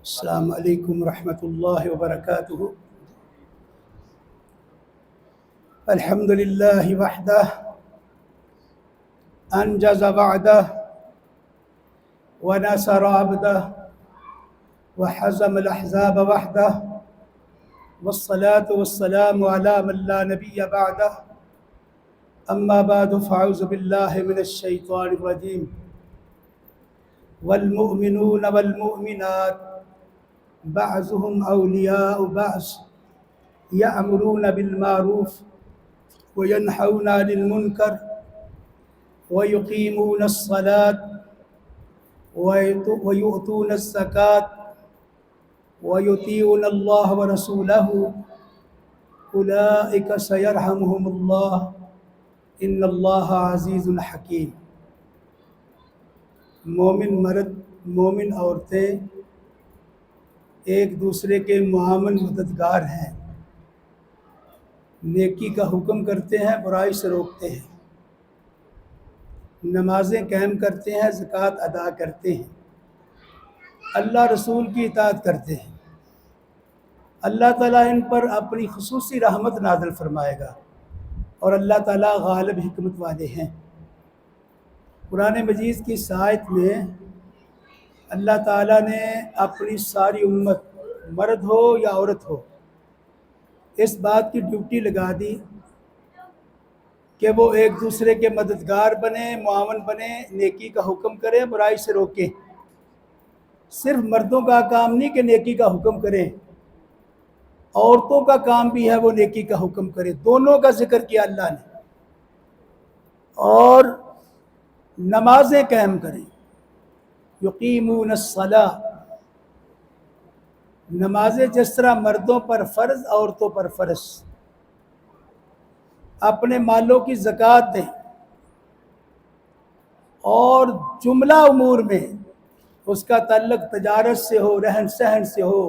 السلام علیکم ورحمۃ اللہ وبرکاتہ۔ الحمد للہ وحدہ انجز وعدہ ونصر عبدہ وحزم الاحزاب وحدہ والصلاة والسلام علی من لا نبی بعدہ اما بعد فاعوذ باللہ من الشیطان الرجیم۔ والمؤمنون والمؤمنات بعضهم اولیاء بعض یأمرون بالمعروف وینہون عن المنکر ویقیمون الصلاة ویؤتون الزکاة ویطیعون اللہ ورسولہ اولئک سیرحمہم اللہ ان اللہ عزیز حکیم۔ مومن مرد مومن عورتیں ایک دوسرے کے معاون مددگار ہیں، نیکی کا حکم کرتے ہیں، برائی سے روکتے ہیں، نمازیں قائم کرتے ہیں، زکوٰۃ ادا کرتے ہیں، اللہ رسول کی اطاعت کرتے ہیں۔ اللہ تعالیٰ ان پر اپنی خصوصی رحمت نازل فرمائے گا اور اللہ تعالیٰ غالب حکمت والے ہیں۔ قرآن مجید کی اس آیت میں اللہ تعالیٰ نے اپنی ساری امت، مرد ہو یا عورت ہو، اس بات کی ڈیوٹی لگا دی کہ وہ ایک دوسرے کے مددگار بنیں، معاون بنیں، نیکی کا حکم کریں، برائی سے روکیں۔ صرف مردوں کا کام نہیں کہ نیکی کا حکم کریں، عورتوں کا کام بھی ہے وہ نیکی کا حکم کریں۔ دونوں کا ذکر کیا اللہ نے۔ اور نمازیں قائم کریں، یقیمون الصلاۃ، نمازیں جس طرح مردوں پر فرض، عورتوں پر فرض۔ اپنے مالوں کی زکوٰۃ دیں، اور جملہ امور میں اس کا تعلق تجارت سے ہو، رہن سہن سے ہو،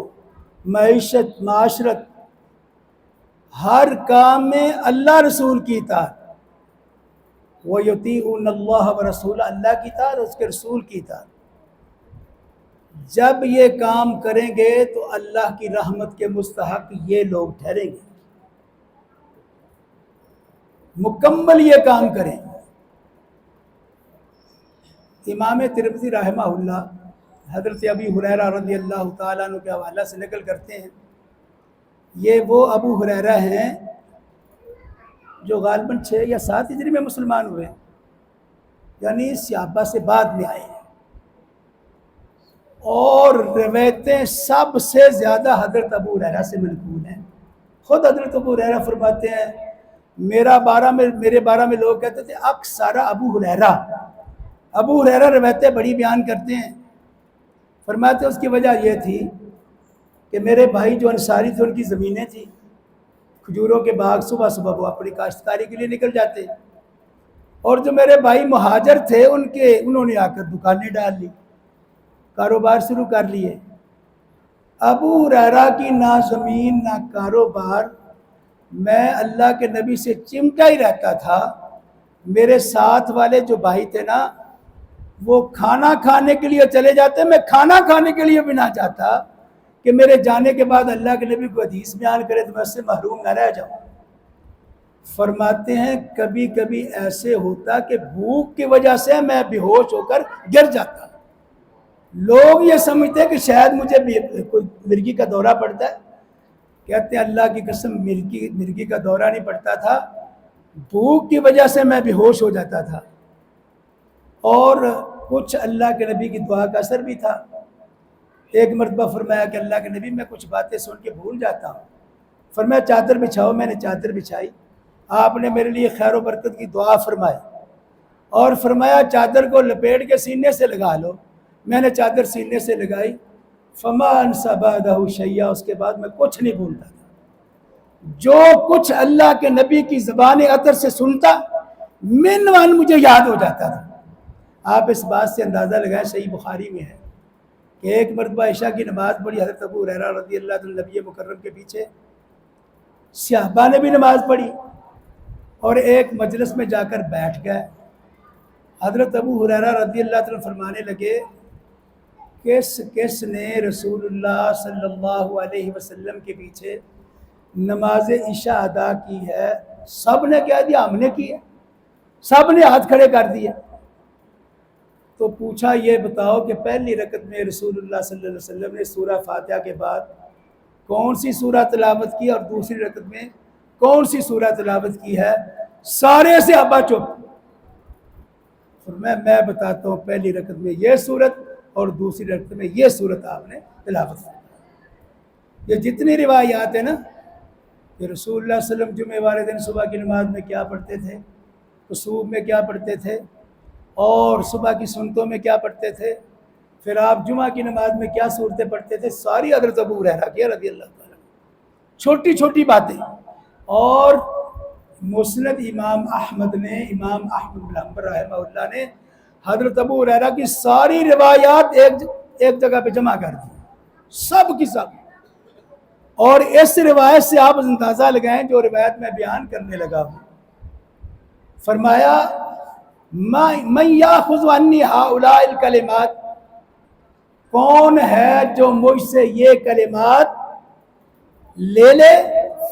معیشت، معاشرت، ہر کام میں اللہ رسول کی اطاعت، وَيُطِيعُونَ اللَّهَ وَرَسُولَهُ، اللہ کی اطاعت، اس کے رسول کی اطاعت۔ جب یہ کام کریں گے تو اللہ کی رحمت کے مستحق یہ لوگ ٹھہریں گے۔ مکمل یہ کام کریں۔ امام ترمذی رحمہ اللہ حضرت ابی ہریرہ رضی اللہ تعالیٰ عنہ کے حوالہ سے نقل کرتے ہیں، یہ وہ ابو ہریرہ ہیں جو غالباً 6 یا 7 ہجری میں مسلمان ہوئے، یعنی صحابہ سے بعد میں آئے ہیں، اور روایتیں سب سے زیادہ حضرت ابو ہریرہ سے منقول ہیں۔ خود حضرت ابو ہریرہ فرماتے ہیں، میرے بارے میں لوگ کہتے تھے اکثر ابو ہریرہ۔ ابو ہریرہ روایتیں بڑی بیان کرتے ہیں، فرماتے ہیں اس کی وجہ یہ تھی کہ میرے بھائی جو انصاری تھے ان کی زمینیں تھیں، کھجوروں کے باغ، صبح صبح وہ اپنی کاشتکاری کے لیے نکل جاتے، اور جو میرے بھائی مہاجر تھے انہوں نے آ کر دکانیں ڈال لی، کاروبار شروع کر لیے۔ ابو ہریرہ کی نہ زمین نہ کاروبار، میں اللہ کے نبی سے چمٹا ہی رہتا تھا۔ میرے ساتھ والے جو بھائی تھے نا، وہ کھانا کھانے کے لیے چلے جاتے، میں کھانا کھانے کے لیے بھی نہ چاہتا کہ میرے جانے کے بعد اللہ کے نبی کو حدیث بیان کرے تو میں اس سے محروم نہ رہ جاؤں۔ فرماتے ہیں کبھی کبھی ایسے ہوتا کہ بھوک کی وجہ سے میں بے ہوش ہو کر گر جاتا، لوگ یہ سمجھتے کہ شاید مجھے کوئی مرگی کا دورہ پڑتا ہے، کہتے ہیں اللہ کی قسم مرگی کا دورہ نہیں پڑتا تھا، بھوک کی وجہ سے میں بے ہوش ہو جاتا تھا، اور کچھ اللہ کے نبی کی دعا کا اثر بھی تھا۔ ایک مرتبہ فرمایا کہ اللہ کے نبی میں کچھ باتیں سن کے بھول جاتا ہوں، فرمایا چادر بچھاؤ، میں نے چادر بچھائی، آپ نے میرے لیے خیر و برکت کی دعا فرمائی، اور فرمایا چادر کو لپیٹ کے سینے سے لگا لو، میں نے چادر سینے سے لگائی، فما انسى بعدہ شیئا، اس کے بعد میں کچھ نہیں بھولتا تھا۔ جو کچھ اللہ کے نبی کی زبان عطر سے سنتا من وان مجھے یاد ہو جاتا تھا۔ آپ اس بات سے اندازہ لگائیں، صحیح بخاری میں ہے کہ ایک مرتبہ عشاء کی نماز پڑھی حضرت ابو ہریرہ رضی اللہ عنہ نبی مکرم کے پیچھے، صحابہ نے بھی نماز پڑھی، اور ایک مجلس میں جا کر بیٹھ گئے۔ حضرت ابو ہریرہ رضی اللہ عنہ فرمانے لگے کس کس نے رسول اللہ صلی اللہ علیہ وسلم کے پیچھے نماز عشاء ادا کی ہے؟ سب نے کہہ دیا ہم نے کی ہے، سب نے ہاتھ کھڑے کر دیا۔ تو پوچھا یہ بتاؤ کہ پہلی رکعت میں رسول اللہ صلی اللہ علیہ وسلم نے سورہ فاتحہ کے بعد کون سی سورہ تلاوت کی اور دوسری رکعت میں کون سی سورہ تلاوت کی ہے؟ سارے سے ابا چپ۔ میں بتاتا ہوں، پہلی رکعت میں یہ سورت اور دوسری رکعت میں یہ سورت آپ نے تلاوت کی۔ یہ جتنی روایات ہیں نا کہ رسول اللہ صلی اللہ علیہ وسلم جمعہ والے دن صبح کی نماز میں کیا پڑھتے تھے، کسوف میں کیا پڑھتے تھے، اور صبح کی سنتوں میں کیا پڑھتے تھے، پھر آپ جمعہ کی نماز میں کیا صورتیں پڑھتے تھے، ساری حضرت ابو ہریرہ کی رضی اللہ تعالیٰ، چھوٹی چھوٹی باتیں۔ اور مسند امام احمد نے، امام احمد بن حنبل رحمہ اللہ نے حضرت ابو ہریرہ کی ساری روایات ایک جگہ پہ جمع کر دی، سب کی سب۔ اور اس روایت سے آپ اندازہ لگائیں جو روایت میں بیان کرنے لگا ہوں، فرمایا من یاخذ عنی ہؤلاء الکلمات، کون ہے جو مجھ سے یہ کلمات لے لے،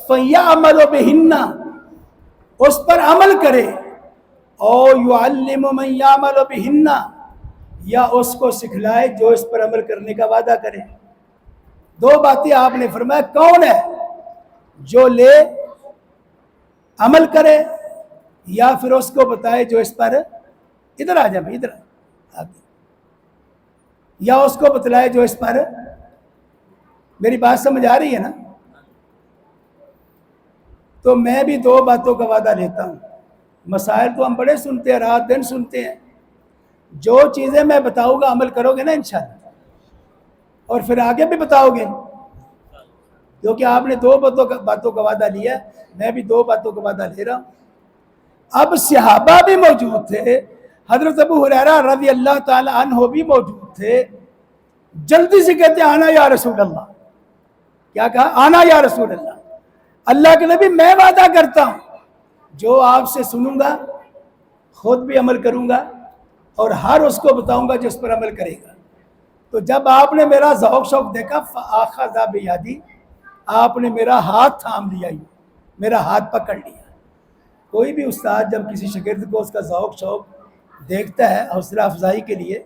فیعمل بہن، اس پر عمل کرے، او یعلم من یعمل بہن، یا اس کو سکھلائے جو اس پر عمل کرنے کا وعدہ کرے۔ دو باتیں آپ نے فرمایا، کون ہے جو لے عمل کرے، یا پھر اس کو بتائے جو اس پر، ادھر آ جائے بھائی ادھر آتے، یا اس کو بتلائے جو اس پر، میری بات سمجھ آ رہی ہے نا؟ تو میں بھی دو باتوں کا وعدہ لیتا ہوں، مسائل تو ہم بڑے سنتے ہیں، رات دن سنتے ہیں، جو چیزیں میں بتاؤں گا عمل کرو گے نا انشاءاللہ، اور پھر آگے بھی بتاؤ گے، کیونکہ آپ نے دو باتوں کا وعدہ لیا ہے، میں بھی دو باتوں کا وعدہ لے رہا ہوں۔ اب صحابہ بھی موجود تھے، حضرت ابو ہریرہ رضی اللہ تعالی عنہ بھی موجود تھے، جلدی سے کہتے ہیں آنا یا رسول اللہ۔ کیا کہا؟ آنا یا رسول اللہ، اللہ کے نبی میں وعدہ کرتا ہوں جو آپ سے سنوں گا خود بھی عمل کروں گا، اور ہر اس کو بتاؤں گا جس پر عمل کرے گا۔ تو جب آپ نے میرا ذوق شوق دیکھا، فآخذ بیدی، آپ نے میرا ہاتھ تھام لیا، میرا ہاتھ پکڑ لیا۔ کوئی بھی استاد جب کسی شاگرد کو اس کا ذوق شوق دیکھتا ہے حوصلہ افزائی کے لیے،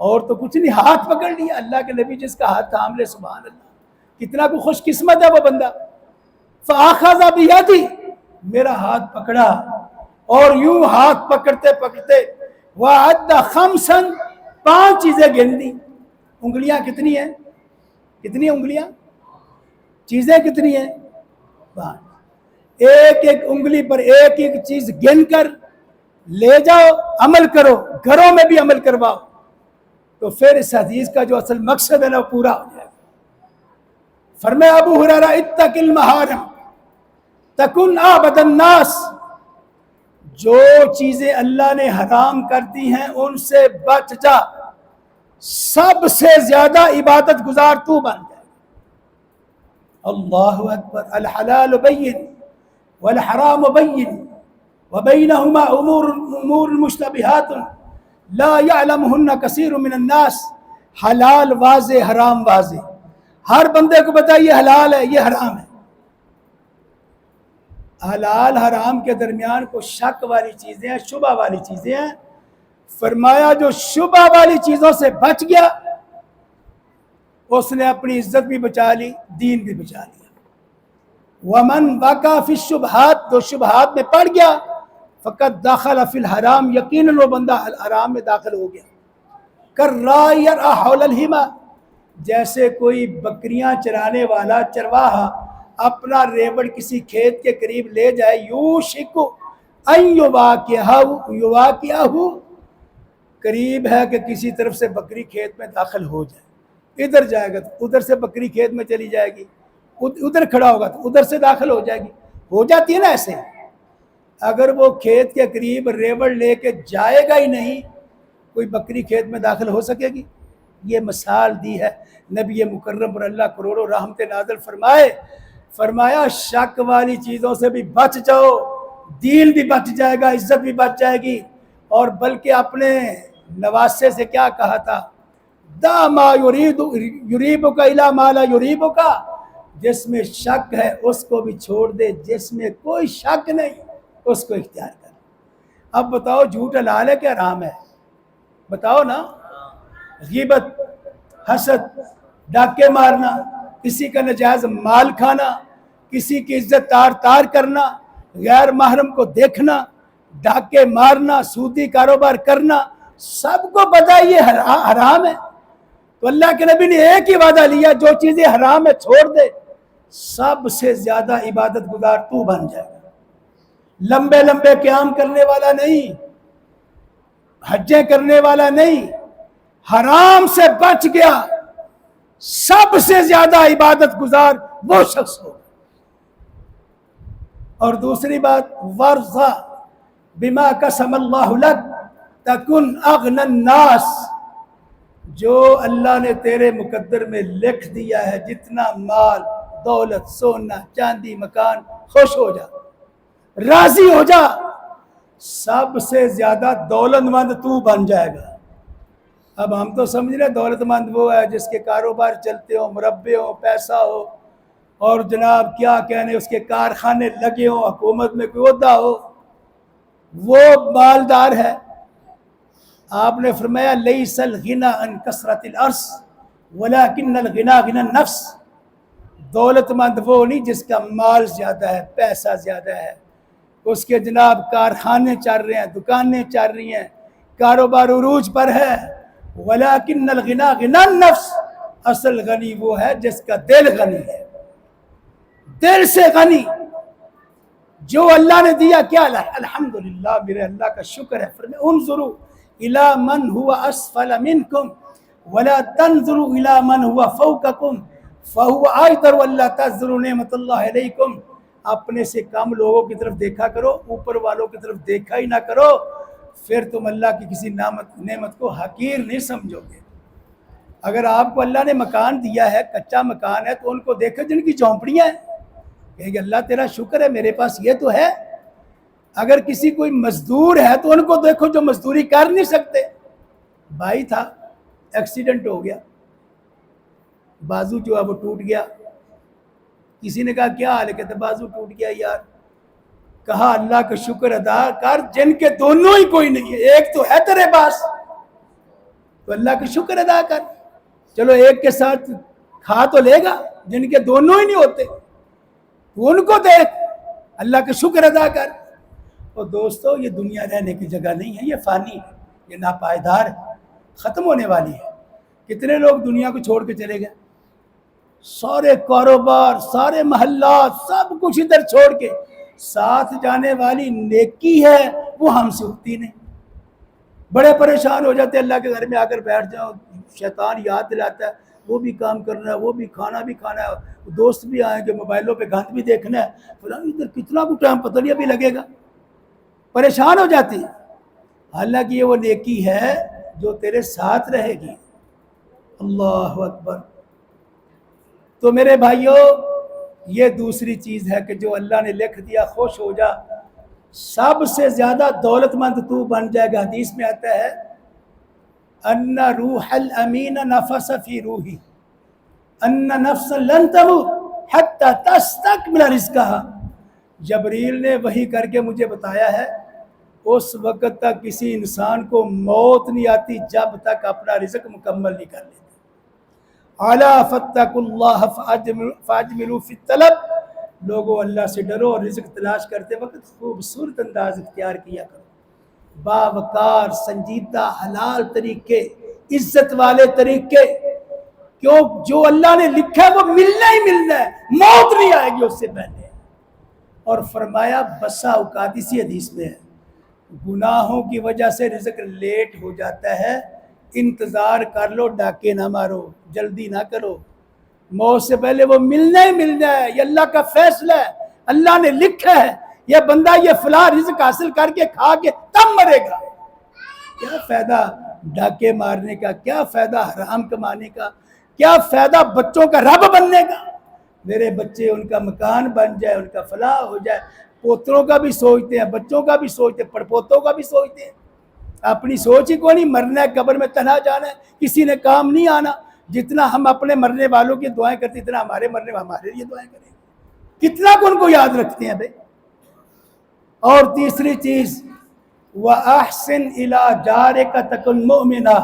اور تو کچھ نہیں، ہاتھ پکڑ لیا، اللہ کے نبی جس کا ہاتھ تھام لے، سبحان اللہ، کتنا کو خوش قسمت ہے وہ بندہ۔ فآخذ بیدی، میرا ہاتھ پکڑا، اور یوں ہاتھ پکڑتے پکڑتے وعد خمسا، 5 چیزیں گن دی۔ انگلیاں کتنی ہیں؟ کتنی انگلیاں؟ چیزیں کتنی ہیں؟ 5۔ ایک ایک انگلی پر ایک ایک چیز گن کر لے جاؤ، عمل کرو، گھروں میں بھی عمل کرواؤ، تو پھر اس حدیث کا جو اصل مقصد ہے نا وہ پورا ہو جائے گا۔ فرمایا ابو ہریرہ اتق المحارم تکن اعبد الناس، جو چیزیں اللہ نے حرام کر دی ہیں ان سے بچ جا، سب سے زیادہ عبادت گزار تو بن جائے۔ اللہ اکبر، الحلال بین والحرام بین وبینہما امور مشتبہات لا یعلمہن کثیر من الناس، حلال واضح، حرام واضح، ہر بندے کو پتہ یہ حلال ہے یہ حرام ہے۔ حلال حرام کے درمیان کو شک والی چیزیں ہیں، شبہ والی چیزیں ہیں۔ فرمایا جو شبہ والی چیزوں سے بچ گیا اس نے اپنی عزت بھی بچا لی، دین بھی بچا لیا۔ ومن وقع فی الشبہات، جو شبہات میں پڑ گیا، فقط داخل فی الحرام، یقیناً وہ بندہ حرام میں داخل ہو گیا۔ کالراعی یرعی حول الحمى، جیسے کوئی بکریاں چرانے والا چرواہا اپنا ریوڑ کسی کھیت کے قریب لے جائے، یوشک ان یواقعہ، قریب ہے کہ کسی طرف سے بکری کھیت میں داخل ہو جائے، ادھر جائے گا تو ادھر سے بکری کھیت میں چلی جائے گی، ادھر کھڑا ہوگا تو ادھر سے داخل ہو جائے گی، ہو جاتی ہے نا ایسے۔ اگر وہ کھیت کے قریب ریوڑ لے کے جائے گا ہی نہیں، کوئی بکری کھیت میں داخل ہو سکے گی؟ یہ مثال دی ہے نبی مکرم پر اللہ کروڑوں رحمت نازل فرمائے۔ فرمایا شک والی چیزوں سے بھی بچ جاؤ، دین بھی بچ جائے گا، عزت بھی بچ جائے گی، اور بلکہ اپنے نواسے سے کیا کہا تھا، دا ما یریبک الی ما لا یریبک، جس میں شک ہے اس کو بھی چھوڑ دے، جس میں کوئی شک نہیں اس کو اختیار کر۔ اب بتاؤ جھوٹ حلال ہے کہ حرام ہے؟ بتاؤ نا۔ غیبت، حسد، ڈاکے مارنا، کسی کا ناجائز مال کھانا، کسی کی عزت تار تار کرنا، غیر محرم کو دیکھنا، ڈاکے مارنا، سودی کاروبار کرنا، سب کو پتہ ہے یہ حرام ہے۔ تو اللہ کے نبی نے ایک ہی وعدہ لیا، جو چیزیں حرام ہے چھوڑ دے، سب سے زیادہ عبادت گزار تو بن جائے گا۔ لمبے لمبے قیام کرنے والا نہیں، حجیں کرنے والا نہیں، حرام سے بچ گیا، سب سے زیادہ عبادت گزار وہ شخص ہو۔ اور دوسری بات، ورضا بما قسم اللہ لک تکن اغنى الناس، جو اللہ نے تیرے مقدر میں لکھ دیا ہے، جتنا مال، دولت، سونا، چاندی، مکان، خوش ہو جا، راضی ہو جا، سب سے زیادہ دولت مند تو بن جائے گا۔ اب ہم تو سمجھ رہے دولت مند وہ ہے جس کے کاروبار چلتے ہو، مربے ہو، پیسہ ہو، اور جناب کیا کہنے اس کے کارخانے لگے ہوں، حکومت میں کوئی عہدہ ہو، وہ مالدار ہے۔ آپ نے فرمایا لیس الغنی عن کثرت الارض ولکن الغنی غنی النفس، دولت مند وہ نہیں جس کا مال زیادہ ہے، پیسہ زیادہ ہے، اس کے جناب کارخانے چل رہے ہیں، دکانیں چل رہی ہیں، کاروبار عروج پر ہے، ولیکن الغنی غنی النفس، اصل غنی وہ ہے جس کا دل غنی ہے، دل سے غنی، جو اللہ نے دیا کیا الحمدللہ میرے اللہ کا شکر ہے۔ فرمایا انظروا الی من هو اسفل منکم ولا تنظروا الی من هو فوقکم فهو اعذر ولا تذروا نعمت اللہ علیکم، اپنے سے کم لوگوں کی طرف دیکھا کرو، اوپر والوں کی طرف دیکھا ہی نہ کرو، پھر تم اللہ کی کسی نعمت کو حقیر نہیں سمجھو گے۔ اگر آپ کو اللہ نے مکان دیا ہے، کچا مکان ہے، تو ان کو دیکھو جن کی جھونپڑیاں ہیں، کہ اللہ تیرا شکر ہے میرے پاس یہ تو ہے۔ اگر کسی کوئی مزدور ہے تو ان کو دیکھو جو مزدوری کر نہیں سکتے۔ بھائی تھا، ایکسیڈنٹ ہو گیا، بازو جو ہے وہ ٹوٹ گیا، کسی نے کہا کیا حال ہے، کہتے بازو ٹوٹ گیا یار، کہا اللہ کا شکر ادا کر جن کے دونوں ہی کوئی نہیں ہے، ایک تو ہے تیرے پاس، تو اللہ کا شکر ادا کر۔ چلو ایک کے ساتھ کھا تو لے گا، جن کے دونوں ہی نہیں ہوتے ان کو دیکھ، اللہ کا شکر ادا کر۔ اور دوستو یہ دنیا رہنے کی جگہ نہیں ہے، یہ فانی ہے، یہ ناپائیدار ہے، ختم ہونے والی ہے۔ کتنے لوگ دنیا کو چھوڑ کے چلے گئے، سارے کاروبار، سارے محلات، سب کچھ ادھر چھوڑ کے، ساتھ جانے والی نیکی ہے وہ ہم سے ہوتی نہیں۔ بڑے پریشان ہو جاتے، اللہ کے گھر میں آ کر بیٹھ جاؤ، شیطان یاد دلاتا ہے وہ بھی کام کرنا ہے، وہ بھی کھانا ہے، دوست بھی آئیں گے، موبائلوں پہ گند بھی دیکھنا ہے، فلاں ادھر کتنا کچھ ٹائم پتہ نہیں ابھی لگے گا، پریشان ہو جاتی ہے۔ حالانکہ یہ وہ نیکی ہے جو تیرے ساتھ رہے گی۔ اللہ اکبر۔ تو میرے بھائیوں یہ دوسری چیز ہے کہ جو اللہ نے لکھ دیا، خوش ہو جا، سب سے زیادہ دولت مند تو بن جائے گا۔ حدیث میں آتا ہے ان روح الامین نفس فی روحی ان نفس لن تموت حتی تستکمل رزقہا، جبریل نے وحی کر کے مجھے بتایا ہے اس وقت تک کسی انسان کو موت نہیں آتی جب تک اپنا رزق مکمل نہیں کر لیتا۔ اعلیٰ فاتقوا اللہ فاجملوا فی الطلب، لوگوں اللہ سے ڈرو اور رزق تلاش کرتے وقت خوبصورت انداز اختیار کیا کرو، باوقار، سنجیدہ، حلال طریقے، عزت والے طریقے، کیوں جو اللہ نے لکھا ہے وہ ملنا ہی ملنا ہے، موت نہیں آئے گی اس سے پہلے۔ اور فرمایا بسا اوقات، اسی حدیث میں ہے، گناہوں کی وجہ سے رزق لیٹ ہو جاتا ہے، انتظار کر لو، ڈاکے نہ مارو، جلدی نہ کرو، موت سے پہلے وہ ملنا ہی ملنا ہے، یہ اللہ کا فیصلہ ہے، اللہ نے لکھا ہے یہ بندہ یہ فلاں رزق حاصل کر کے کھا کے تب مرے گا۔ کیا فائدہ ڈاکے مارنے کا، کیا فائدہ حرام کمانے کا، کیا فائدہ بچوں کا رب بننے کا؟ میرے بچے ان کا مکان بن جائے، ان کا فلاح ہو جائے، پوتروں کا بھی سوچتے ہیں، بچوں کا بھی سوچتے ہیں، پڑپوتوں کا بھی سوچتے ہیں، اپنی سوچ ہی کو نہیں، مرنا ہے قبر میں تنہا جانا ہے، کسی نے کام نہیں آنا. جتنا ہم اپنے مرنے والوں کی دعائیں کرتے اتنا ہمارے مرنے ہمارے لیے دعائیں کریں. کتنا کو ان کو یاد رکھتے ہیں بھائی. اور تیسری چیز وَأَحْسِنْ إِلَىٰ جَارِكَ تَكُنْ مُؤْمِنًا،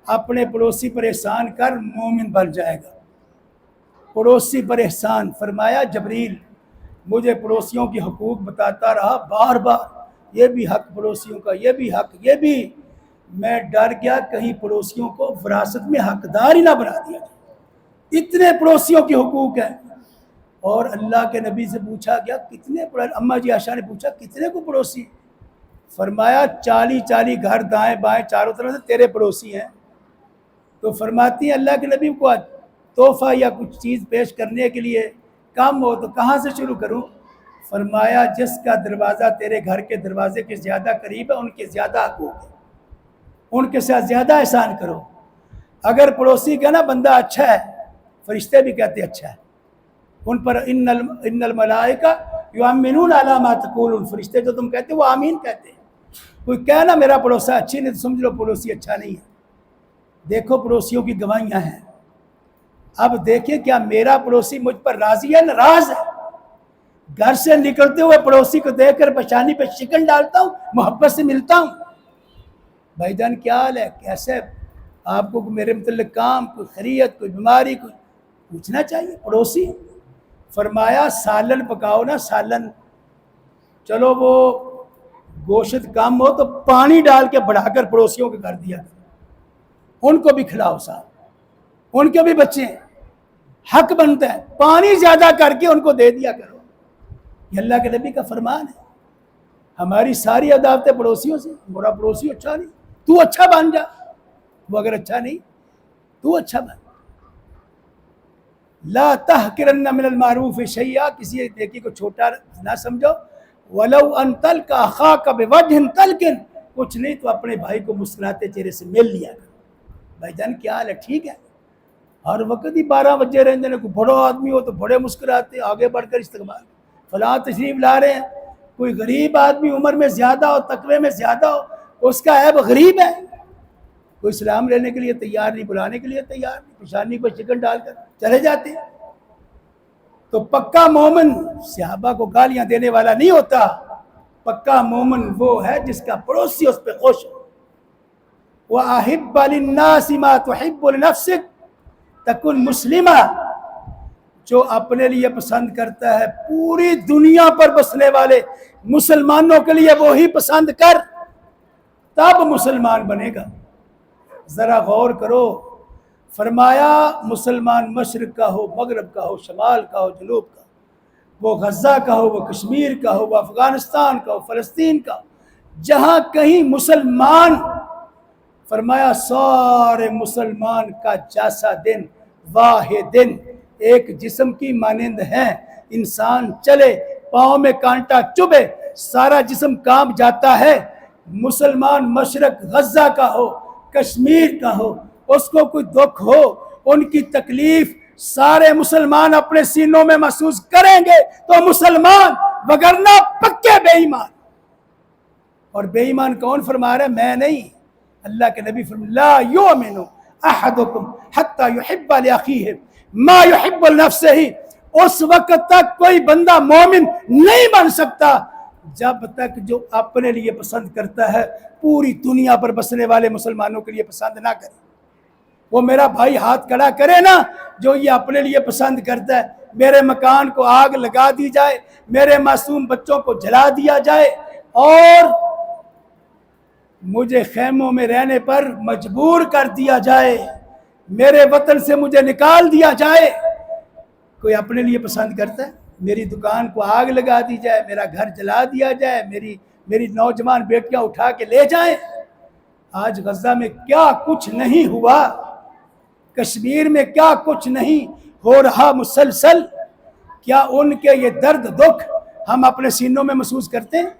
اپنے پڑوسی پر احسان کر مومن بن جائے گا. پڑوسی پر احسان. فرمایا جبریل مجھے پڑوسیوں کی حقوق بتاتا رہا بار بار، یہ بھی حق پڑوسیوں کا، یہ بھی حق، یہ بھی. میں ڈر گیا کہیں پڑوسیوں کو وراثت میں حقدار ہی نہ بنا دیا جائے. اتنے پڑوسیوں کی حقوق ہیں. اور اللہ کے نبی سے پوچھا گیا کتنے اماں جی عائشہ نے پوچھا کتنے کو پڑوسی؟ فرمایا 40 گھر دائیں بائیں چاروں طرف سے تیرے پڑوسی ہیں. تو فرماتی ہیں اللہ کے نبی کو تحفہ یا کچھ چیز پیش کرنے کے لیے کم ہو تو کہاں سے شروع کروں؟ فرمایا جس کا دروازہ تیرے گھر کے دروازے کے زیادہ قریب ہے ان کے زیادہ حقوق ہے، ان کے ساتھ زیادہ احسان کرو. اگر پڑوسی کا نا بندہ اچھا ہے فرشتے بھی کہتے اچھا ہے ان پر. ان الملائکہ یؤمنون علی ما تقولون، فرشتے جو تم کہتے وہ آمین کہتے ہیں. کوئی کہنا میرا پڑوسا اچھی نہیں تو سمجھ لو پڑوسی اچھا نہیں ہے. دیکھو پڑوسیوں کی گواہیاں ہیں. اب دیکھیں کیا میرا پڑوسی مجھ پر راضی ہے ناراض ہے؟ گھر سے نکلتے ہوئے پڑوسی کو دیکھ کر پیشانی پہ شکن ڈالتا ہوں، محبت سے ملتا ہوں. بھائی جان کیا حال ہے، کیسے؟ آپ کو میرے متعلق کام، کوئی خیریت، کوئی بیماری، کوئی پوچھنا چاہیے. پڑوسی. فرمایا سالن پکاؤ نا، سالن. چلو وہ گوشت کم ہو تو پانی ڈال کے بڑھا کر پڑوسیوں کے گھر دیا کرو، ان کو بھی کھلاؤ. صاحب ان کے بھی بچے ہیں، حق بنتا ہے پانی زیادہ کر کے ان کو دے دیا کرو. یہ اللہ کے نبی کا فرمان ہے. ہماری ساری عداوتیں پڑوسیوں سے. میرا پڑوسی اچھا نہیں، تو اچھا بن جا. وہ اگر اچھا نہیں تو اچھا بن. لا تحقرن من المعروف شیئا، کسی نیکی کو چھوٹا نہ سمجھو. ولو ان تلقى اخاك بوجه طلق، کچھ نہیں تو اپنے بھائی کو مسکراتے چہرے سے مل لیا کرو. بھائی جان کیا حال ہے، ٹھیک ہے؟ ہر وقت ہی 12 بجے رہتے ہیں. کوئی بڑا آدمی ہو تو بڑے مسکراتے، آگے بڑھ کر استقبال. فلاں تشریف لا رہے ہیں. کوئی غریب آدمی عمر میں زیادہ ہو، تقوی میں زیادہ ہو، اس کا عیب غریب ہے. کوئی سلام لینے کے لیے تیار نہیں، بلانے کے لیے تیار نہیں، پیشانی پر چکن ڈال کر چلے جاتے ہیں. تو پکا مومن صحابہ کو گالیاں دینے والا نہیں ہوتا. پکا مومن وہ ہے جس کا پڑوسی اس پہ خوش ہو. وَأَحِبَّ لِلنَّاسِ مَا تُحِبُّ لِنَفْسِكَ تَكُنْ مُسْلِمًا، جو اپنے لیے پسند کرتا ہے پوری دنیا پر بسنے والے مسلمانوں کے لیے وہی پسند کر، تب مسلمان بنے گا. ذرا غور کرو. فرمایا مسلمان مشرق کا ہو، مغرب کا ہو، شمال کا ہو، جنوب کا، وہ غزہ کا ہو، وہ کشمیر کا ہو، وہ افغانستان کا ہو، فلسطین کا، جہاں کہیں مسلمان. فرمایا سارے مسلمان کا جیسا دن واحد دن، ایک جسم کی مانند ہیں. انسان چلے پاؤں میں کانٹا چبھے سارا جسم کانپ جاتا ہے. مسلمان مشرق غزہ کا ہو، کشمیر کا ہو، اس کو کوئی دکھ ہو، ان کی تکلیف سارے مسلمان اپنے سینوں میں محسوس کریں گے تو مسلمان، وگرنہ پکے بے ایمان. اور بے ایمان کون فرما رہا ہے؟ میں نہیں، اللہ کے نبی فرما لا یؤمن احدکم حتی یحب لاخیہ ما یحب لنفسہ. اس وقت تک کوئی بندہ مومن نہیں بن سکتا جب تک جو اپنے لیے پسند کرتا ہے پوری دنیا پر بسنے والے مسلمانوں کے لیے پسند نہ کرے. وہ میرا بھائی ہاتھ کھڑا کرے نا جو یہ اپنے لیے پسند کرتا ہے. میرے مکان کو آگ لگا دی جائے، میرے معصوم بچوں کو جلا دیا جائے اور مجھے خیموں میں رہنے پر مجبور کر دیا جائے، میرے وطن سے مجھے نکال دیا جائے. کوئی اپنے لیے پسند کرتا ہے؟ میری دکان کو آگ لگا دی جائے، میرا گھر جلا دیا جائے، میری نوجوان بیٹیاں اٹھا کے لے جائیں. آج غزہ میں کیا کچھ نہیں ہوا، کشمیر میں کیا کچھ نہیں ہو رہا مسلسل. کیا ان کے یہ درد دکھ ہم اپنے سینوں میں محسوس کرتے ہیں؟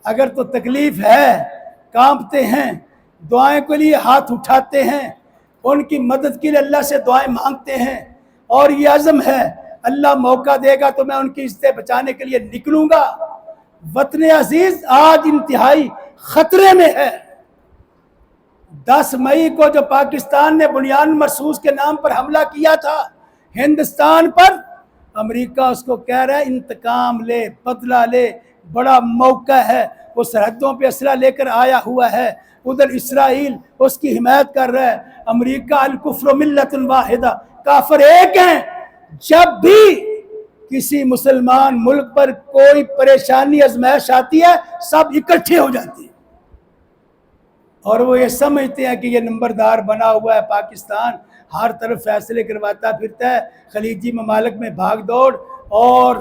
اگر تو تکلیف ہے، کانپتے ہیں، دعائیں کے لیے ہاتھ اٹھاتے ہیں، ان کی مدد کے لیے اللہ سے دعائیں مانگتے ہیں اور یہ عزم ہے اللہ موقع دے گا تو میں ان کی عزتیں بچانے کے لیے نکلوں گا. وطن عزیز آج انتہائی خطرے میں ہے. 10 مئی کو جو پاکستان نے بنیان مرصوص کے نام پر حملہ کیا تھا ہندوستان پر، امریکہ اس کو کہہ رہا ہے انتقام لے، بدلہ لے، بڑا موقع ہے، وہ سرحدوں پہ اسلحہ لے کر آیا ہوا ہے، ادھر اسرائیل اس کی حمایت کر رہا ہے۔ امریکہ الکفر ملت واحدہ، کافر ایک ہیں۔ جب بھی کسی مسلمان ملک پر کوئی پریشانی آزمائش آتی ہے سب اکٹھے ہو جاتے ہیں، اور وہ یہ سمجھتے ہیں کہ یہ نمبردار بنا ہوا ہے پاکستان، ہر طرف فیصلے کرواتا پھرتا ہے، خلیجی ممالک میں بھاگ دوڑ، اور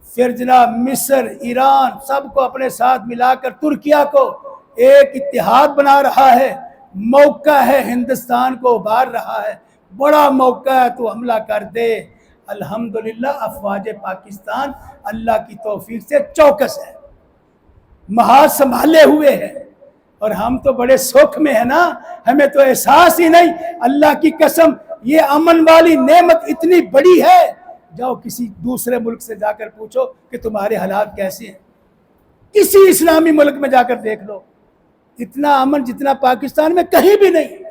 پھر جناب مصر، ایران سب کو اپنے ساتھ ملا کر ترکیہ کو ایک اتحاد بنا رہا ہے۔ موقع ہے، ہندوستان کو ابھار رہا ہے، بڑا موقع ہے، تو حملہ کر دے۔ الحمدللہ افواج پاکستان اللہ کی توفیق سے چوکس ہے، محاذ سنبھالے ہوئے ہیں، اور ہم تو بڑے سکھ میں ہیں نا، ہمیں تو احساس ہی نہیں۔ اللہ کی قسم یہ امن والی نعمت اتنی بڑی ہے، جاؤ کسی دوسرے ملک سے جا کر پوچھو کہ تمہارے حالات کیسے ہیں، کسی اسلامی ملک میں جا کر دیکھ لو، اتنا امن جتنا پاکستان میں کہیں بھی نہیں۔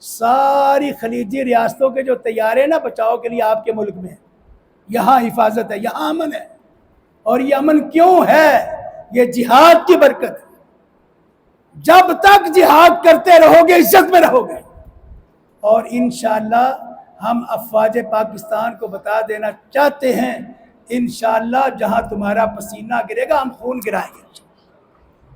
ساری خلیجی ریاستوں کے جو طیارے نا بچاؤ کے لیے آپ کے ملک میں ہیں، یہاں حفاظت ہے، یہاں امن ہے۔ اور یہ امن کیوں ہے؟ یہ جہاد کی برکت ہے۔ جب تک جہاد کرتے رہو گے عزت میں رہو گے، اور انشاءاللہ ہم افواج پاکستان کو بتا دینا چاہتے ہیں، انشاءاللہ جہاں تمہارا پسینہ گرے گا ہم خون گرائیں گے۔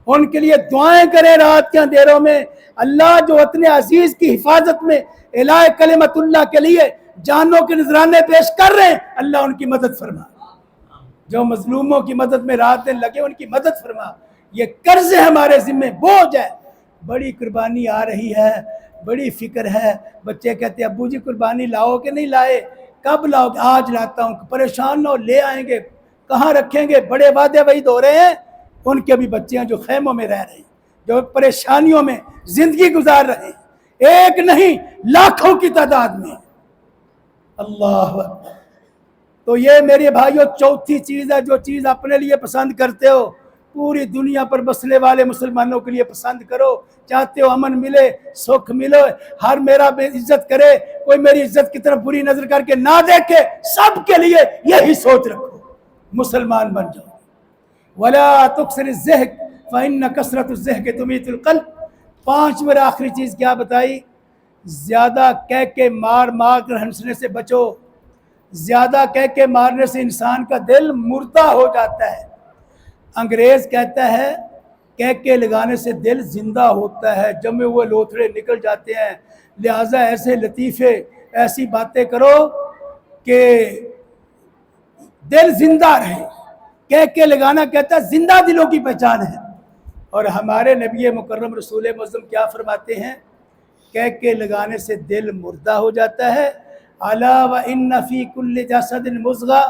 ان کے لیے دعائیں کریں رات کے اندھیروں میں، اللہ جو وطن عزیز کی حفاظت میں اعلاء کلمت اللہ کے لیے جانوں کے نذرانے پیش کر رہے ہیں، اللہ ان کی مدد فرما، جو مظلوموں کی مدد میں رات دن لگے ان کی مدد فرما۔ یہ قرض ہے ہمارے ذمہ، بوجھ ہے، بڑی قربانی آ رہی ہے، بڑی فکر ہے۔ بچے کہتے ہیں ابو جی قربانی لاؤ کہ نہیں لائے؟ کب لاؤ گے؟ آج لاتا ہوں۔ پریشان نہ ہو، لے آئیں گے، کہاں رکھیں گے؟ بڑے وعدے وعید ہو رہے ہیں، ان کے بھی بچے ہیں جو خیموں میں رہ رہے ہیں، جو پریشانیوں میں زندگی گزار رہے ہیں، ایک نہیں لاکھوں کی تعداد میں۔ اللہ اکبر۔ تو یہ میرے بھائیوں چوتھی چیز ہے، جو چیز اپنے لیے پسند کرتے ہو پوری دنیا پر بسنے والے مسلمانوں کے لیے پسند کرو۔ چاہتے ہو امن ملے، سکھ ملے، ہر میرا بے عزت کرے، کوئی میری عزت کی طرف بری نظر کر کے نہ دیکھے، سب کے لیے یہی سوچ رکھو، مسلمان بن جاؤ۔ وَلَا تُكْسِرِ الزِّهْقِ فَإِنَّ كَسْرَةُ الزِّهْقِ تُمِيتُ الْقَلْبَ۔ پانچویں آخری چیز کیا بتائی؟ زیادہ کہہ کے مار کر ہنسنے سے بچو۔ زیادہ کہہ کے مارنے سے انسان کا دل مردہ ہو جاتا ہے۔ انگریز کہتا ہے کہہ کے لگانے سے دل زندہ ہوتا ہے، جمے ہوئے لوتھڑے نکل جاتے ہیں، لہٰذا ایسے لطیفے ایسی باتیں کرو کہ دل زندہ رہے۔ کہہ کے لگانا کہتا ہے زندہ دلوں کی پہچان ہے، اور ہمارے نبی مکرم رسول معظم کیا فرماتے ہیں؟ کہہ کے لگانے سے دل مردہ ہو جاتا ہے۔ الا وان فی کل جسد مضغہ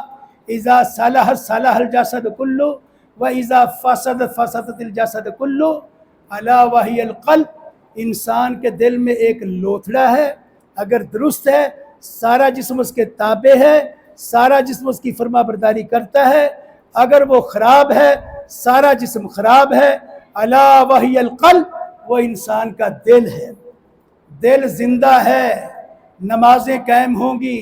اذا صلح صلح الجسد کلہ واذا فسد فسد الجسد کلہ الا وہی القلب۔ انسان کے دل میں ایک لوتھڑا ہے، اگر درست ہے سارا جسم اس کے تابع ہے، سارا جسم اس کی فرما برداری کرتا ہے، اگر وہ خراب ہے سارا جسم خراب ہے۔ الا وہی القلب، وہ انسان کا دل ہے۔ دل زندہ ہے، نمازیں قائم ہوں گی،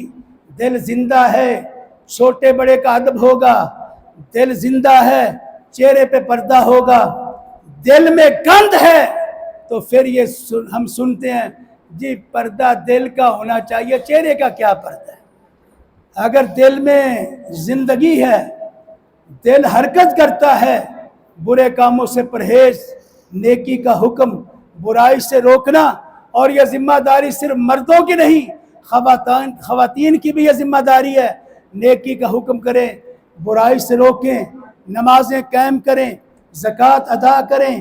دل زندہ ہے، چھوٹے بڑے کا ادب ہوگا، دل زندہ ہے، چہرے پہ پردہ ہوگا۔ دل میں گند ہے تو پھر یہ ہم سنتے ہیں جی پردہ دل کا ہونا چاہیے، چہرے کا کیا پردہ ہے؟ اگر دل میں زندگی ہے، دل حرکت کرتا ہے، برے کاموں سے پرہیز، نیکی کا حکم، برائی سے روکنا، اور یہ ذمہ داری صرف مردوں کی نہیں خواتین کی بھی یہ ذمہ داری ہے، نیکی کا حکم کریں، برائی سے روکیں، نمازیں قائم کریں، زکوٰۃ ادا کریں،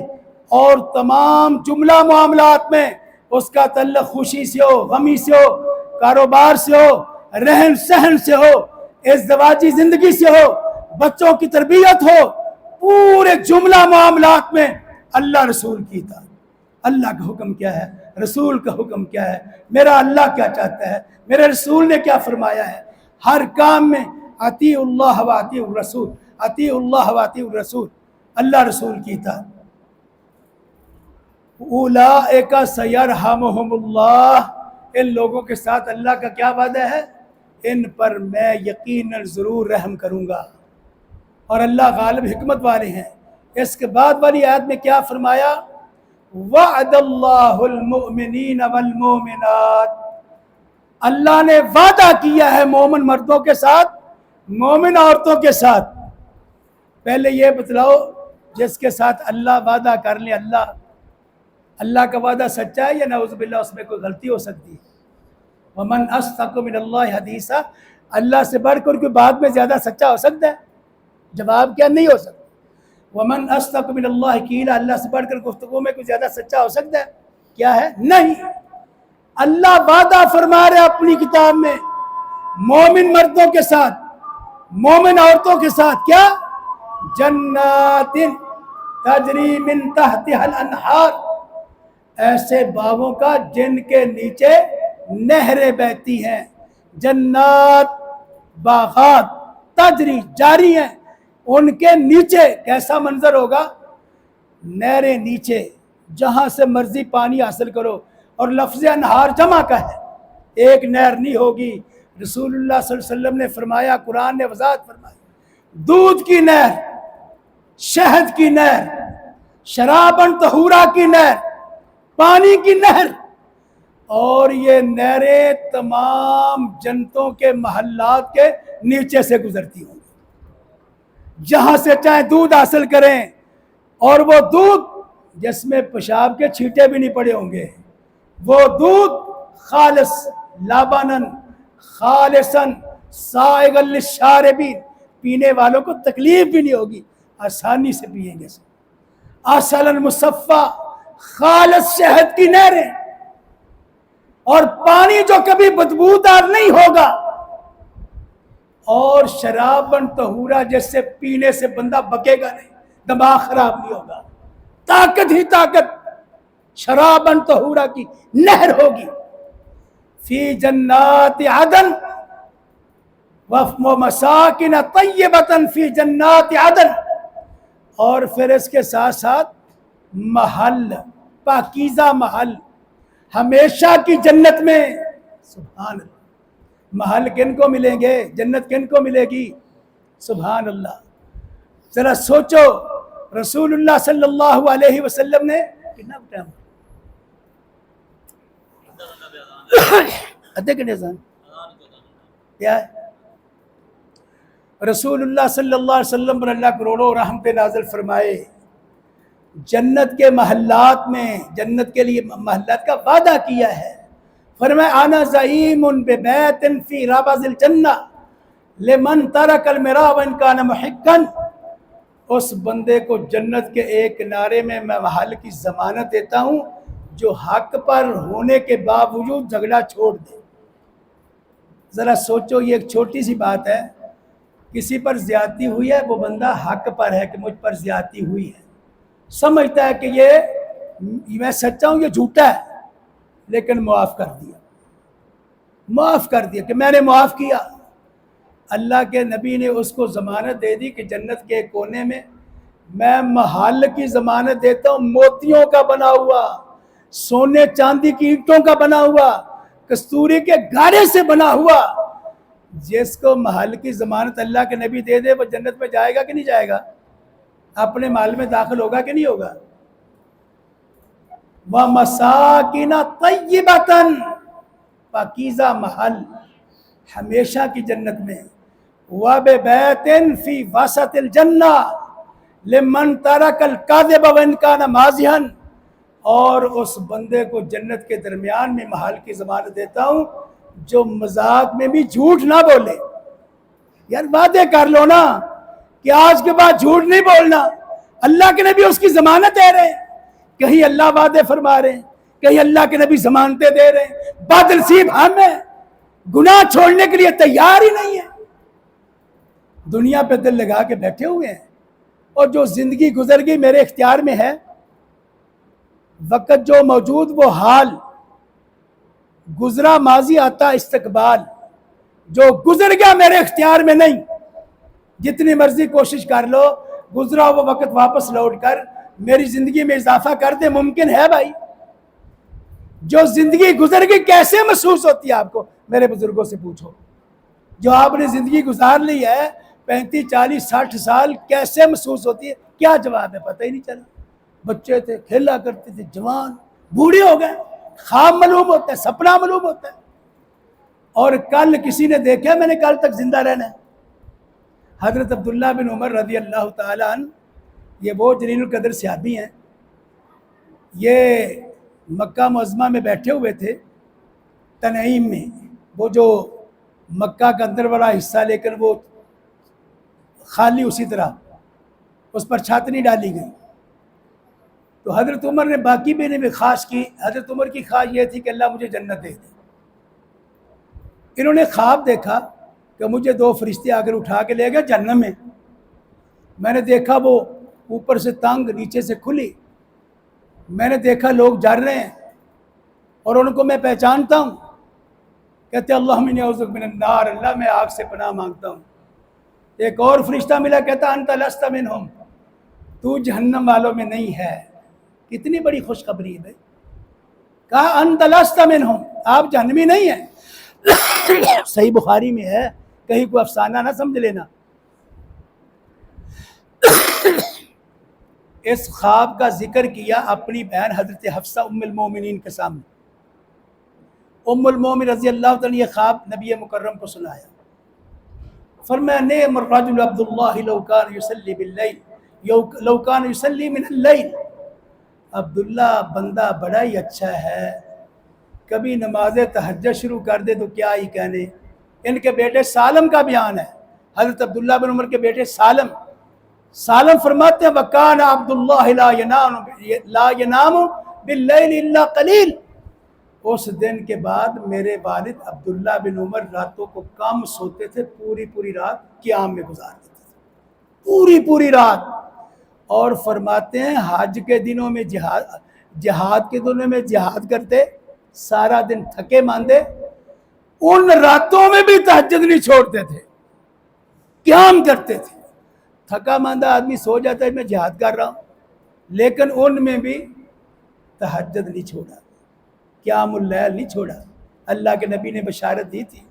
اور تمام جملہ معاملات میں اس کا تعلق خوشی سے ہو، غمی سے ہو، کاروبار سے ہو، رہن سہن سے ہو، ازدواجی زندگی سے ہو، بچوں کی تربیت ہو، پورے جملہ معاملات میں اللہ رسول کی اطاعت۔ اللہ کا حکم کیا ہے، رسول کا حکم کیا ہے، میرا اللہ کیا چاہتا ہے، میرے رسول نے کیا فرمایا ہے، ہر کام میں اطیعوا اللہ و اطیعوا الرسول، اطیعوا اللہ و اطیعوا الرسول، اللہ رسول کی اطاعت۔ اولئک سیرحمہم اللہ، ان لوگوں کے ساتھ اللہ کا کیا وعدہ ہے؟ ان پر میں یقیناً ضرور رحم کروں گا، اور اللہ غالب حکمت والے ہیں۔ اس کے بعد والی آیت میں کیا فرمایا؟ وعد اللہ المؤمنین والمؤمنات، اللہ نے وعدہ کیا ہے مومن مردوں کے ساتھ، مومن عورتوں کے ساتھ۔ پہلے یہ بتلاؤ، جس کے ساتھ اللہ وعدہ کر لے، اللہ کا وعدہ سچا ہے یا نعوذ باللہ اس میں کوئی غلطی ہو سکتی ہے؟ ومن اصدق من اللہ حدیثا، اللہ سے بڑھ کر کوئی بات میں زیادہ سچا ہو سکتا ہے؟ جواب کیا؟ نہیں ہو سکتا۔ ومن اصدق من اللہ قیلا، اللہ سے بڑھ کر گفتگو میں کوئی زیادہ سچا ہو سکتا ہے؟ کیا ہے؟ نہیں۔ اللہ وعدہ فرما رہے اپنی کتاب میں مومن مردوں کے ساتھ، مومن عورتوں کے ساتھ، کیا؟ جنات تجری من تحتها الانہار، ایسے باغوں کا جن کے نیچے نہریں بہتی ہیں۔ جنات، باغات، تجری، جاری ہیں، ان کے نیچے کیسا منظر ہوگا؟ نہریں نیچے، جہاں سے مرضی پانی حاصل کرو، اور لفظ انہار جمع کا ہے، ایک نہر نہیں ہوگی۔ رسول اللہ صلی اللہ علیہ وسلم نے فرمایا، قرآن نے وضاحت فرمائی، دودھ کی نہر، شہد کی نہر، شرابن طہورا کی نہر، پانی کی نہر، اور یہ نہریں تمام جنتوں کے محلات کے نیچے سے گزرتی ہوں گی، جہاں سے چاہے دودھ حاصل کریں، اور وہ دودھ جس میں پیشاب کے چھینٹے بھی نہیں پڑے ہوں گے، وہ دودھ خالص لبنن خالصاً سائغا للشاربین، پینے والوں کو تکلیف بھی نہیں ہوگی، آسانی سے پیئیں گے۔ عسل مصفی، خالص شہد کی نہریں، اور پانی جو کبھی بدبودار نہیں ہوگا، اور شرابن طہورا، جس سے پینے سے بندہ بکے گا نہیں، دماغ خراب نہیں ہوگا، طاقت ہی طاقت، شرابن طہورا کی نہر ہوگی۔ فی جنات عدن ومساکن طیبۃ فی جنات عدن، اور پھر اس کے ساتھ ساتھ محل، پاکیزہ محل، ہمیشہ کی جنت میں۔ سبحان اللہ، محل کن کو ملیں گے؟ جنت کن کو ملے گی؟ سبحان اللہ۔ ذرا سوچو، رسول اللہ صلی اللہ علیہ وسلم نے کتنا ٹائم؟ ادھے گھنٹے کیا ہے؟ رسول اللہ صلی اللہ علیہ وسلم پر اللہ کروڑوں رحمت نازل فرمائے، جنت کے محلات میں، جنت کے لیے محلات کا وعدہ کیا ہے۔ فرمایا انا زعیم ببیت فی ربض الجنہ لمن ترک المراء وان کان محقا، اس بندے کو جنت کے ایک کنارے میں محل کی ضمانت دیتا ہوں جو حق پر ہونے کے باوجود جھگڑا چھوڑ دے۔ ذرا سوچو، یہ ایک چھوٹی سی بات ہے، کسی پر زیادتی ہوئی ہے، وہ بندہ حق پر ہے کہ مجھ پر زیادتی ہوئی ہے، سمجھتا ہے کہ یہ میں سچا ہوں، یہ جھوٹا ہے، لیکن معاف کر دیا، معاف کر دیا کہ میں نے معاف کیا۔ اللہ کے نبی نے اس کو ضمانت دے دی کہ جنت کے کونے میں محل کی ضمانت دیتا ہوں، موتیوں کا بنا ہوا، سونے چاندی کی اینٹوں کا بنا ہوا، کستوری کے گارے سے بنا ہوا، جس کو محل کی ضمانت اللہ کے نبی دے دے وہ جنت میں جائے گا کہ نہیں جائے گا؟ اپنے محل میں داخل ہوگا کہ نہیں ہوگا؟ وَمَسَاكِنَ طَيِّبَةً، پاکیزہ محل ہمیشہ کی جنت میں۔ وَبِبَيْتٍ فِي وَسَطِ الْجَنَّةِ لِمَنْ تَرَكَ الْكَذِبَ وَإِنْ كَانَ مَازِحًا، اور اس بندے کو جنت کے درمیان میں محل کی ضمانت دیتا ہوں جو مذاق میں بھی جھوٹ نہ بولے۔ یار وعدے کر لو نا کہ آج کے بعد جھوٹ نہیں بولنا، اللہ کے نبی اس کی ضمانت دے رہے ہیں، کہیں اللہ وعدے فرما رہے ہیں، کہیں اللہ کے نبی ضمانتیں دے رہے ہیں، بدنصیب ہم ہیں، گناہ چھوڑنے کے لیے تیار ہی نہیں ہے، دنیا پہ دل لگا کے بیٹھے ہوئے ہیں، اور جو زندگی گزر گئی میرے اختیار میں ہے، وقت جو موجود وہ حال، گزرا ماضی آتا استقبال، جو گزر گیا میرے اختیار میں نہیں، جتنی مرضی کوشش کر لو، گزرا وہ وقت واپس لوٹ کر میری زندگی میں اضافہ کر دے، ممکن ہے بھائی؟ جو زندگی گزر گئی کیسے محسوس ہوتی ہے آپ کو؟ میرے بزرگوں سے پوچھو، جو آپ نے زندگی گزار لی ہے 35 40 60 سال، کیسے محسوس ہوتی ہے؟ کیا جواب ہے؟ پتہ ہی نہیں چلا۔ بچے تھے، کھیلا کرتے تھے، جوان بوڑھے ہو گئے، خواب معلوم ہوتا ہے، سپنا معلوم ہوتا ہے، اور کل کسی نے دیکھا میں نے کل تک زندہ رہنا ہے۔ حضرت عبداللہ بن عمر رضی اللہ تعالیٰ عنہ، یہ وہ جلیل القدر صحابی ہیں، یہ مکہ معظمہ میں بیٹھے ہوئے تھے تنعیم میں، وہ جو مکہ کا اندر والا حصہ لیکن وہ خالی اسی طرح، اس پر چھت نہیں ڈالی گئی۔ تو حضرت عمر نے باقی بھی نے خواہش کی، حضرت عمر کی خواہش یہ تھی کہ اللہ مجھے جنت دے دے۔ انہوں نے خواب دیکھا کہ مجھے 2 فرشتے آ کر اٹھا کے لے گئے جہنم میں۔ میں نے دیکھا وہ اوپر سے تنگ، نیچے سے کھلی، میں نے دیکھا لوگ جل رہے ہیں اور ان کو میں پہچانتا ہوں۔ کہتے اللہم انی اعوذ بک من النار، اللہ میں آگ سے پناہ مانگتا ہوں۔ ایک اور فرشتہ ملا، کہتا انت لست منہم، تو جہنم والوں میں نہیں ہے۔ کتنی بڑی خوشخبری ہے بھائی، کہا انت لست منہم، آپ جہنمی نہیں ہیں۔ صحیح بخاری میں ہے، کہیں کوئی افسانہ نہ سمجھ لینا۔ اس خواب کا ذکر کیا اپنی بہن حضرت حفصہ ام المومنین کے سامنے۔ ام المومن رضی اللہ تعالیٰ نے یہ خواب نبی مکرم کو سنایا۔ فرمایا نعم الرجل عبداللہ لو کان یصلی باللیل لو کان یصلی من اللیل، عبداللہ بندہ بڑا ہی اچھا ہے، کبھی نماز تہجد شروع کر دے تو کیا ہی کہنے۔ ان کے بیٹے سالم کا بیان ہے، حضرت عبداللہ بن عمر کے بیٹے سالم فرماتے ہیں وَكَانَ عَبْدُ اللَّهِ لَا يَنَامُ بِاللَّيْلِ إِلَّا قَلِيلٌ، اس دن کے بعد میرے والد عبداللہ بن عمر راتوں کو کم سوتے تھے، پوری رات قیام میں گزار دیتے تھے، پوری رات۔ اور فرماتے ہیں حج کے دنوں میں جہاد کے دنوں میں جہاد کرتے، سارا دن تھکے ماندے، ان راتوں میں بھی تہجد نہیں چھوڑتے تھے، قیام کرتے تھے۔ تھکا ماندہ آدمی سو جاتا ہے میں جہاد کر رہا ہوں، لیکن ان میں بھی تہجد نہیں چھوڑا، قیام اللیل نہیں چھوڑا۔ اللہ کے نبی نے بشارت دی تھی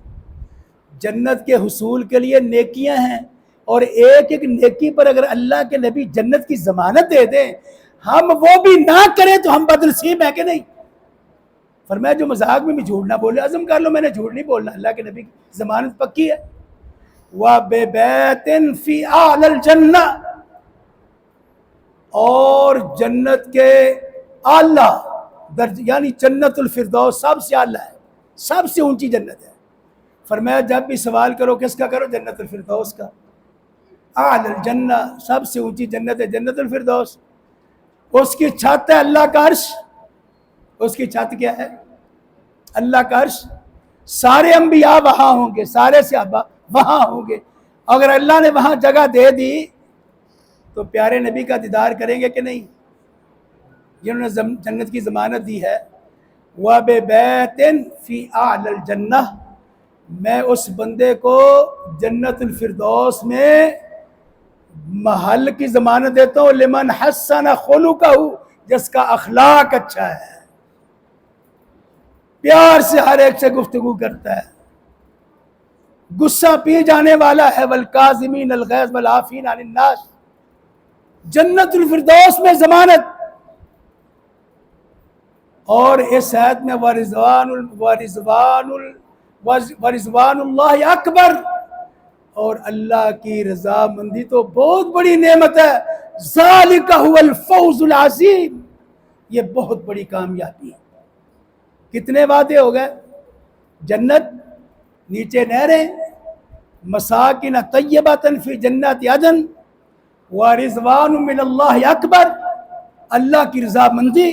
جنت کے حصول کے لیے نیکیاں ہیں، اور ایک ایک نیکی پر اگر اللہ کے نبی جنت کی ضمانت دے دیں، ہم وہ بھی نہ کریں تو ہم بدنصیب ہیں کہ نہیں؟ فرمایا جو مذاق میں بھی جھوٹ نہ بولے، عزم کر لو میں نے جھوٹ نہیں بولنا، اللہ کے نبی کی ضمانت پکی ہے۔ وَبِبَيْتٍ فِي أَعْلَى الْجَنَّةِ، اور جنت کے اعلیٰ درجہ یعنی جنت الفردوس سب سے اعلیٰ ہے، سب سے اونچی جنت ہے۔ فرمایا جب بھی سوال کرو کس کا کرو؟ جنت الفردوس کا۔ اعلی الجنہ، سب سے اونچی جنت ہے جنت الفردوس، اس کی چھت ہے اللہ کا عرش۔ اس کی چھت کیا ہے؟ اللہ کا عرش۔ سارے انبیاء وہاں ہوں گے، سارے صحابہ وہاں ہوں گے، اگر اللہ نے وہاں جگہ دے دی تو پیارے نبی کا دیدار کریں گے کہ نہیں؟ جنہوں نے جنت کی ضمانت دی ہے۔ وَبِبَيْتٍ فِي أَعْلَى الْجَنَّةِ، میں اس بندے کو جنت الفردوس میں محل کی ضمانت دیتا ہوں، لمن حسن خلقہ، جس کا اخلاق اچھا ہے، پیار سے ہر ایک سے گفتگو کرتا ہے، غصہ پی جانے والا ہے، والکاظمین الغیظ والعافین عن الناس، جنت الفردوس میں ضمانت۔ اور اس آیت میں ورضوان اللہ اکبر، اور اللہ کی رضا مندی تو بہت بڑی نعمت ہے، ذالک هو الفوز العظیم، یہ بہت بڑی کامیابی ہے۔ کتنے وعدے ہو گئے؟ جنت، نیچے نہریں، مساکن طیبۃ فی جنات عدن، ورضوان من اللہ اکبر، اللہ کی رضا مندی۔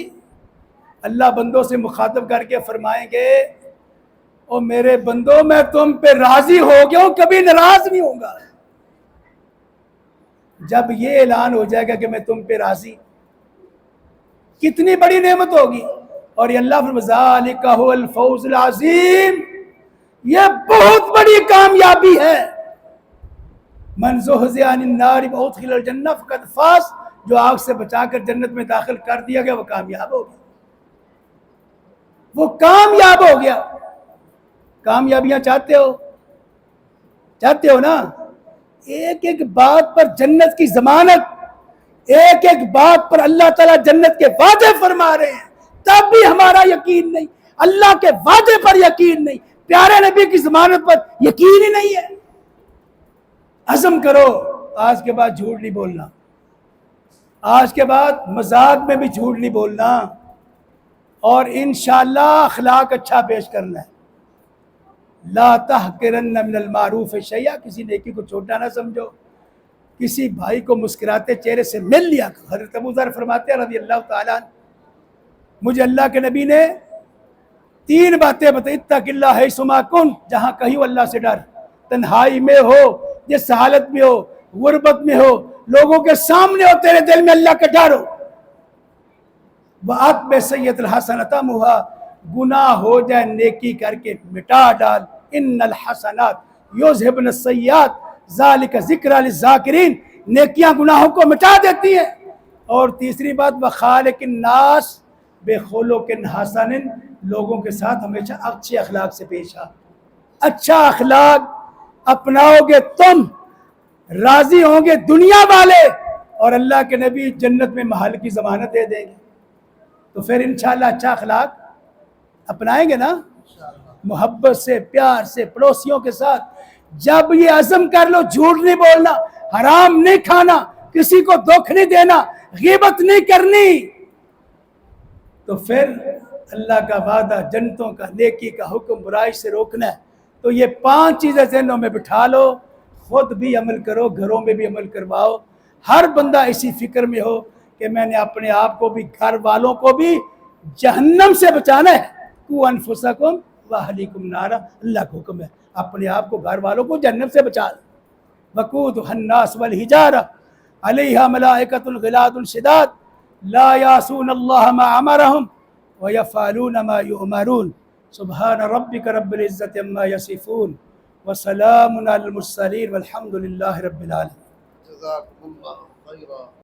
اللہ بندوں سے مخاطب کر کے فرمائیں گے او میرے بندوں میں تم پہ راضی ہو گیا ہوں، کبھی ناراض نہیں ہوں گا۔ جب یہ اعلان ہو جائے گا کہ میں تم پہ راضی، کتنی بڑی نعمت ہوگی۔ اور یہ اللہ فرمائے ذالک هو الفوز العظیم، یہ بہت بڑی کامیابی ہے۔ من زحزح عن النار وادخل الجنہ فقد فاز، جو آگ سے بچا کر جنت میں داخل کر دیا گیا وہ کامیاب ہو گیا، وہ کامیاب ہو گیا۔ کامیابیاں چاہتے ہو نا؟ ایک ایک بات پر جنت کی ضمانت، ایک ایک بات پر اللہ تعالیٰ جنت کے وعدے فرما رہے ہیں، تب بھی ہمارا یقین نہیں، اللہ کے وعدے پر یقین نہیں، پیارے نبی کی ضمانت پر یقین ہی نہیں ہے۔ عزم کرو آج کے بعد جھوٹ نہیں بولنا، آج کے بعد مذاق میں بھی جھوٹ نہیں بولنا، اور انشاءاللہ اخلاق اچھا پیش کرنا ہے۔ لا تحقرن من المعروف شیئا، کسی نیکی کو چھوٹا نہ سمجھو، کسی بھائی کو مسکراتے چہرے سے مل لیا۔ حضرت ابو ذر فرماتے ہیں رضی اللہ تعالیٰ عنہ، مجھے اللہ کے نبی نے 3 باتیں بتائی، اتق اللہ حیثما کن، جہاں کہیں اللہ سے ڈر، تنہائی میں ہو، جس حالت میں ہو، غربت میں ہو، لوگوں کے سامنے ہو، تیرے دل میں اللہ کا ڈر ہو۔ وَأَتْبِعْ سَیِّئَةَ الْحَسَنَةَ تَمْحُوہا، گناہ ہو جائے نیکی کر کے مٹا ڈال، ان الحسنات یذہبن السیئات ذالک ذکری للذاکرین، نیکیاں گناہوں کو مٹا دیتی ہیں۔ اور تیسری بات وخالق الناس بخلق حسن، لوگوں کے ساتھ ہمیشہ اچھے اخلاق سے پیش آ۔ اچھا اخلاق اپناؤ گے تم، راضی ہوں گے دنیا والے، اور اللہ کے نبی جنت میں محل کی ضمانت دے دیں گے۔ تو پھر انشاءاللہ اچھا اخلاق اپنائیں گے نا، محبت سے، پیار سے، پڑوسیوں کے ساتھ۔ جب یہ عزم کر لو جھوٹ نہیں بولنا، حرام نہیں کھانا، کسی کو دکھ نہیں دینا، غیبت نہیں کرنی، تو پھر اللہ کا وعدہ جنتوں کا، نیکی کا حکم، برائی سے روکنا ہے۔ تو یہ 5 چیزیں ذہنوں میں بٹھا لو، خود بھی عمل کرو، گھروں میں بھی عمل کرواؤ، ہر بندہ اسی فکر میں ہو کہ میں نے اپنے آپ کو بھی، گھر والوں کو بھی جہنم سے بچانا ہے۔ قُوا أَنفُسَكُمْ وَأَهْلِيكُمْ نَارًا، اللہ کا حکم ہے، اپنے آپ کو، گھر والوں کو جہنم سے بچا لو۔ وَقُودُهَا النَّاسُ وَالْحِجَارَةُ عَلَيْهَا مَلَائِكَةٌ غِلَاظٌ شِدَادٌ لَا يَعْصُونَ اللَّهَ مَا أَمَرَهُمْ وَيَفْعَلُونَ مَا يُؤْمَرُونَ سُبْحَانَ رَبِّكَ رَبِّ الْعِزَّةِ عَمَّا يَصِفُونَ وَسَلَامٌ عَلَى الْمُرْسَلِينَ وَالْحَمْدُ لِلَّهِ رَبِّ الْعَالَمِينَ۔ جزاکم اللہ خیرا۔